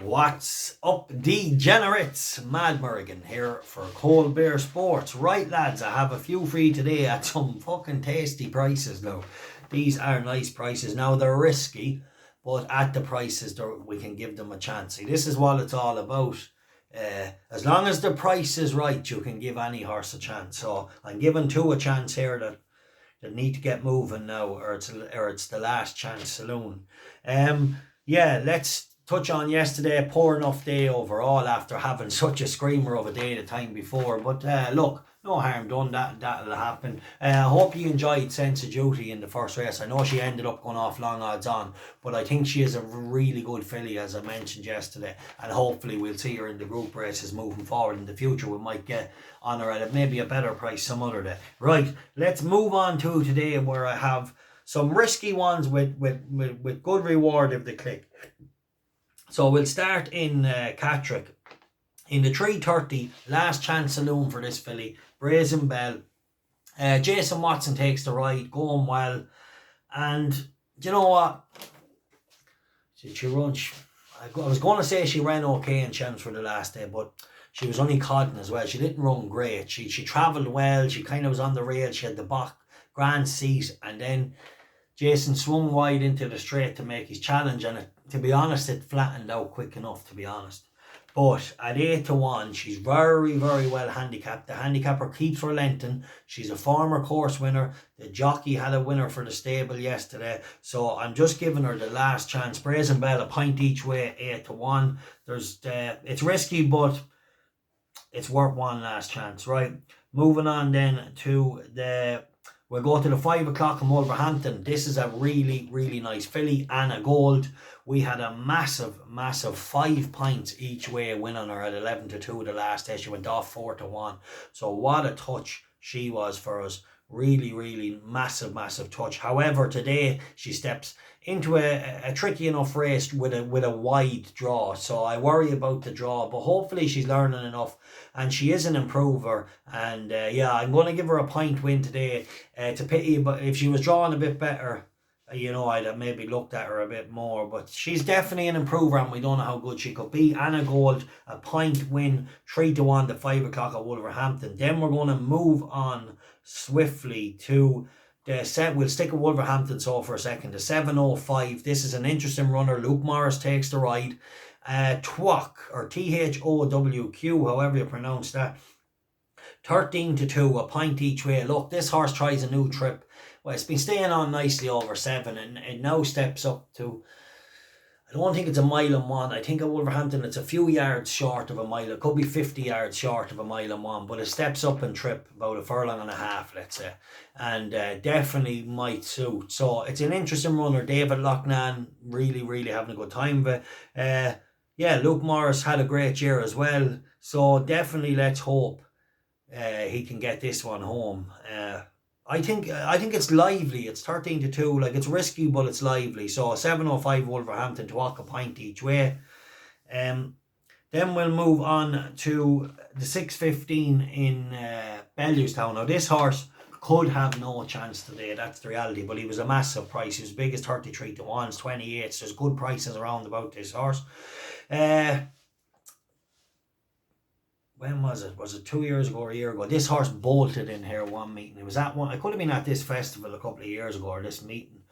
What's up, degenerates? Mad Merrigan here for Cold Beer Sports. Right, lads, I have a few for you today at some fucking tasty prices now. These are nice prices. Now, they're risky, but at the prices, we can give them a chance. See, this is what it's all about. As long as the price is right, you can give any horse a chance. So I'm giving two a chance here that need to get moving now, or it's the last chance saloon. Let's touch on yesterday. Poor enough day overall after having such a screamer of a day the time before. But look, no harm done. That'll happen. I hope you enjoyed Sense of Duty in the first race. I know she ended up going off long odds on, but I think she is a really good filly, as I mentioned yesterday, and hopefully we'll see her in the group races moving forward in the future. We might get on her at maybe a better price some other day. Right, let's move on to today, where I have some risky ones with good reward if they click. So we'll start in Catterick. In the 3:30, last chance saloon for this filly, Brazen Belle. Jason Watson takes the ride, going well. And you know what? She runs. I was going to say she ran okay in Chelmsford the last day, but she was only codding as well. She didn't run great. She travelled well. She kind of was on the rail. She had the back grand seat, and then Jason swung wide into the straight to make his challenge, and to be honest, it flattened out quick enough, to be honest. But at 8-1, she's very, very well handicapped. The handicapper keeps relenting. She's a former course winner. The jockey had a winner for the stable yesterday. So I'm just giving her the last chance. Brazen Belle, a point each way, 8-1. It's risky, but it's worth one last chance, right? Moving on then to we'll go to the 5 o'clock in Wolverhampton. This is a really, really nice filly and a gold. We had a massive 5 points each way win on her at 11-2 the last day. She went off 4-1. So what a touch she was for us. Really, really massive touch. However, today she steps into a tricky enough race with a wide draw. So I worry about the draw, but hopefully she's learning enough, and she is an improver. And I'm going to give her a point win today. To pity, but if she was drawing a bit better, I'd have maybe looked at her a bit more. But she's definitely an improver, and we don't know how good she could be. Anna Gold, a point win, 3-1 to 5 o'clock at Wolverhampton. Then we're going to move on swiftly to the set. We'll stick with Wolverhampton for a second. The 7:05. This is an interesting runner. Luke Morris takes the ride. Thowq, or Thowq, however you pronounce that. 13-2, a point each way. Look, this horse tries a new trip. Well, it's been staying on nicely over 7, and it now steps up to, I don't think it's 1 mile. I think at Wolverhampton it's a few yards short of a mile. It could be 50 yards short of 1 mile, but it steps up and trip about 1.5 furlongs, let's say, and definitely might suit. So it's an interesting runner. David Loughnane really, really having a good time. But Luke Morris had a great year as well. So definitely let's hope he can get this one home. I think it's lively. It's 13-2. Like, it's risky, but it's lively. So 7:05 Wolverhampton, Thowq, a point each way. Then we'll move on to the 6:15 in Bellewstown. Now, this horse could have no chance today. That's the reality. But he was a massive price. He was big as 33-1s, 28s. There's good prices around about this horse. When was it? Was it 2 years ago or a year ago? This horse bolted in here one meeting. It was at one. I could have been at this festival a couple of years ago, or this meeting.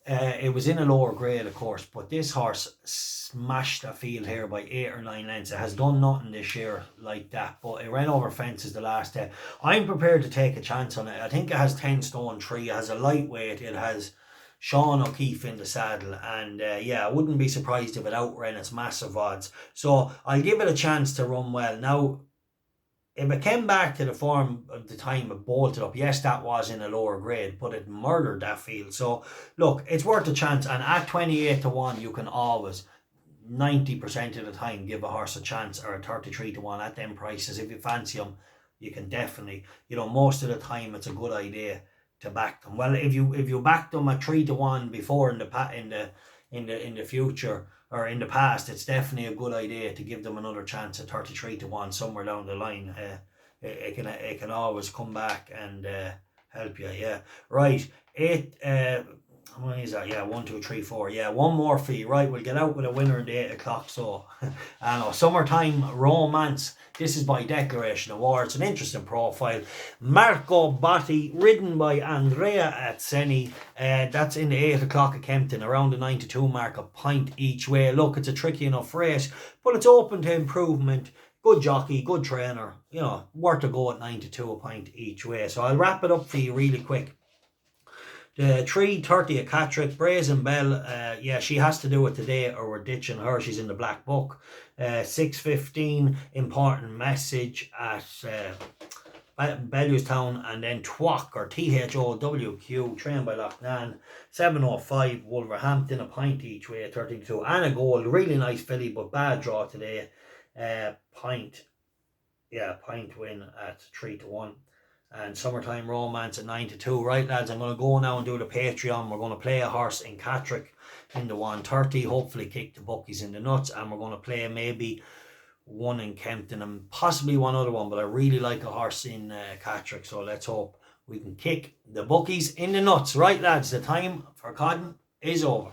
It was in a lower grade, of course, but this horse smashed a field here by 8 or 9 lengths. It has done nothing this year like that, but it ran over fences the last day. I'm prepared to take a chance on it. I think it has 10 stone 3. It has a lightweight. It has Sean O'Keefe in the saddle, and I wouldn't be surprised if it outran its massive odds. So I'll give it a chance to run well. Now, if it came back to the form of the time it bolted up, yes, that was in a lower grade, but it murdered that field. So look, it's worth a chance, and at 28-1, you can always 90% of the time give a horse a chance, or a 33-1 at them prices. If you fancy them, you can definitely, most of the time it's a good idea to back them. Well, if you back them at 3-1 before in the future, or in the past, it's definitely a good idea to give them another chance at 33-1 somewhere down the line. It can always come back and help you. Yeah, right. How many is that? Yeah, 1, 2, 3, 4. Yeah, one more fee. Right, we'll get out with a winner at the 8 o'clock. So, I know, Summertime Romance. This is by Declaration Awards. An interesting profile. Marco Botti, ridden by Andrea Atzeni. That's in the 8 o'clock at Kempton, around the 92 mark, a point each way. Look, it's a tricky enough race, but it's open to improvement. Good jockey, good trainer. You know, worth a go at 92, a point each way. So I'll wrap it up for you really quick. The 3:30 at Catterick, Brazen Belle, yeah, she has to do it today or we're ditching her. She's in the black book. 6:15, Important Message at Bellewstown, and then Thowq, or THOWQ, trained by Lochnan. 7:05, Wolverhampton, a point each way, 13-2, and a goal. Really nice filly, but bad draw today. Point win at 3-1. And Summertime Romance at 9-2. Right, lads, I'm going to go now and do the Patreon. We're going to play a horse in Catterick in the 1:30. Hopefully kick the bookies in the nuts. And we're going to play maybe one in Kempton and possibly one other one. But I really like a horse in Catterick. So let's hope we can kick the bookies in the nuts. Right, lads, the time for Cotton is over.